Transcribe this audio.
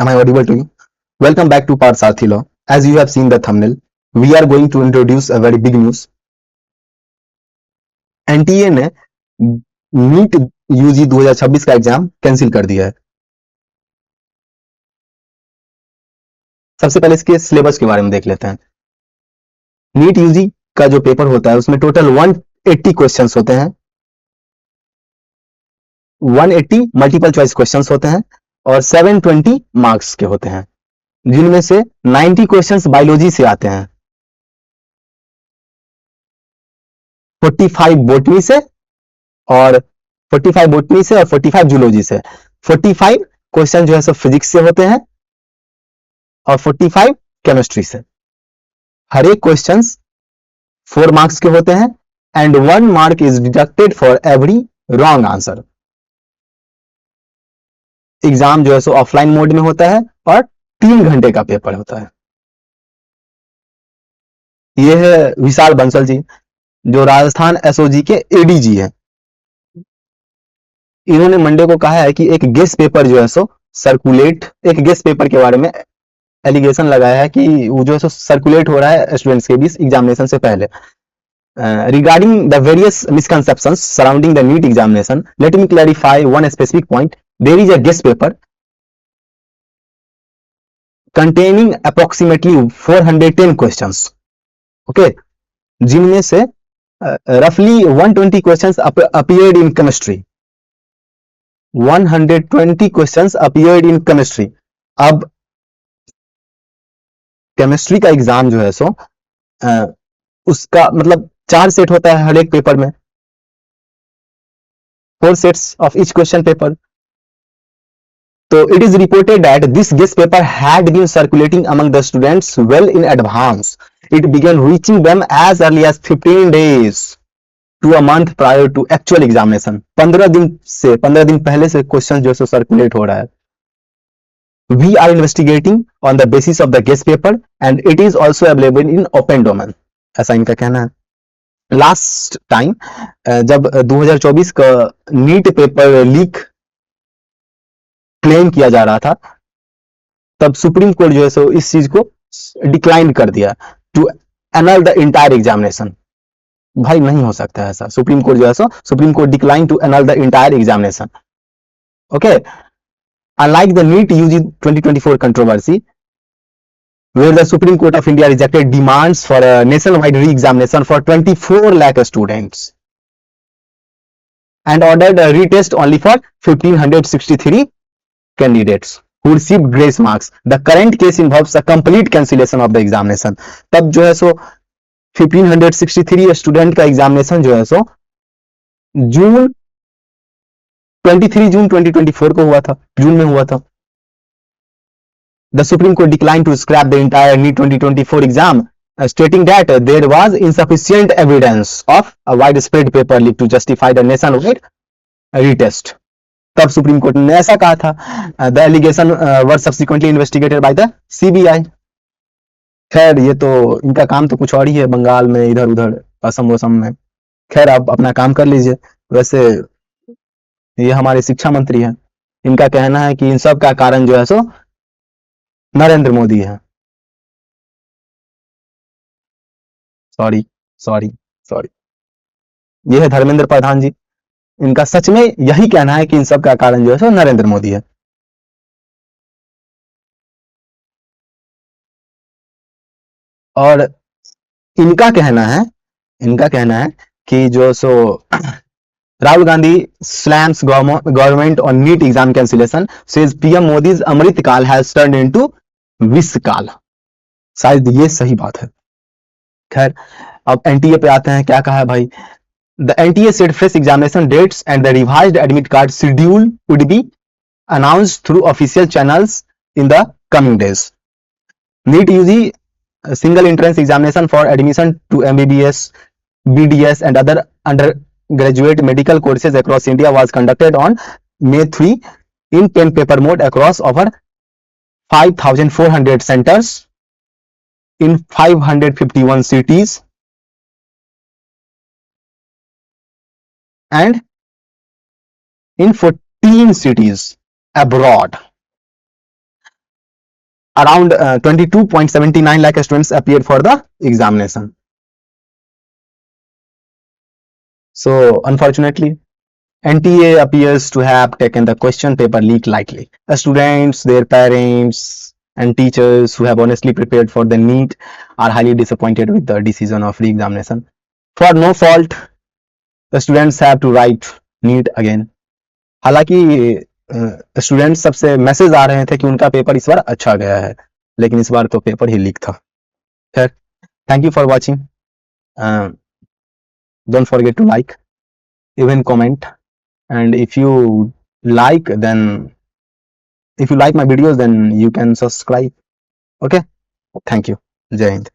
Am I audible to you? Welcome back to Parthasarathy Law. As you have seen the thumbnail, we are going to introduce a very big news. NTA ने NEET UG 2026 का exam cancel कर दिया है। सबसे पहले इसके syllabus के बारे में देख लेते हैं। नीट यूजी का जो पेपर होता है उसमें टोटल 180 क्वेश्चंस होते हैं। 180 मल्टीपल चॉइस क्वेश्चंस होते हैं और 720 मार्क्स के होते हैं, जिनमें से 90 क्वेश्चंस बायोलॉजी से आते हैं, 45 बोटनी से और 45 जूलॉजी से। 45 क्वेश्चन जो है सब फिजिक्स से होते हैं और 45 केमिस्ट्री से। हर एक क्वेश्चन 4 मार्क्स के होते हैं and 1 mark is deducted for every wrong answer. Exam जो है सो ऑफलाइन मोड में होता है और 3 घंटे का पेपर होता है। यह है विशाल बंसल जी, जो राजस्थान एसओजी के एडीजी हैं। इन्होंने मंडे को कहा है कि एक गेस्ट पेपर जो है सो सर्कुलेट, एक गेस्ट पेपर के बारे में एलिगेशन लगाया है कि वो जो है सो सर्कुलेट हो रहा है स्टूडेंट्स के बीच एग्जामिनेशन से पहले। regarding the various misconceptions surrounding the NEET examination, let me clarify one specific point. There is a guest paper containing approximately 410 questions, okay, जिनमें से roughly 120 questions appeared in chemistry. 120 questions appeared in chemistry. अब chemistry का exam जो है सो उसका मतलब 4 set होता है हर एक पेपर में, 4 sets of each question paper. So it is reported that this guest paper had been circulating among the students well in advance. It began reaching them as early as 15 days to a month prior to actual examination. 15 दिन पहले से question जो है circulate हो रहा है। We are investigating on the basis of the guest paper and it is also available in open domain. ऐसा इनका कहना है। लास्ट टाइम जब 2024 का नीट पेपर लीक क्लेम किया जा रहा था, तब सुप्रीम कोर्ट जो है सो इस चीज को डिक्लाइन कर दिया to annul the entire examination. भाई नहीं हो सकता है ऐसा। सुप्रीम कोर्ट जो है सो supreme court decline to annul the entire examination, okay. Unlike the NEET UG 2024 controversy, where the Supreme Court of India rejected demands for a nationwide re-examination for 24 lakh students and ordered a retest only for 1563 candidates who received grace marks. The current case involves a complete cancellation of the examination. तब जो है सो 1563 student का examination जो है सो जून 23 जून 2024 को हुआ था, जून में हुआ था। The Supreme Court declined to scrap the entire NEET 2024 exam, stating that there was insufficient evidence of a widespread paper leak to justify the nationwide retest. तब सुप्रीम कोर्ट ने ऐसा कहा था। The allegation were subsequently investigated by the CBI. खैर ये तो इनका काम तो कुछ और ही है, बंगाल में इधर उधर असम वसम में। खैर आप अपना काम कर लीजिए। वैसे ये हमारे शिक्षा मंत्री हैं, इनका कहना है कि इन सब का कारण जो है सो नरेंद्र मोदी है। सॉरी सॉरी सॉरी, ये है धर्मेंद्र प्रधान जी। इनका सच में यही कहना है कि इन सब का कारण जो है सो नरेंद्र मोदी है। और इनका कहना है कि जो सो Rahul Gandhi slams government on NEET exam cancellation, says PM Modi's Amrit Kal has turned into विष काल। शायद ये सही बात है। खैर अब एनटीए पे आते हैं, क्या कहा है भाई। The NTA said fresh examination dates and the revised admit card schedule would be announced through official channels in the coming days. NEET UG single entrance examination for admission to MBBS, BDS and other undergraduate medical courses across India was conducted on May 3 in pen paper mode across over 5,400 centers in 551 cities and in 14 cities abroad. around 22.79 lakh students appeared for the examination. So unfortunately, NTA appears to have taken the question paper leak lightly. The students, their parents, and teachers who have honestly prepared for the NEET are highly disappointed with the decision of re-examination. For no fault, the students have to write NEET again. हालांकि students सबसे message आ रहे थे कि उनका paper इस बार अच्छा गया है, लेकिन इस बार तो पेपर ही लीक था. खैर, thank you for watching. Don't forget to like, even comment, and if you like my videos, then you can subscribe. Okay, thank you. Jai Hind.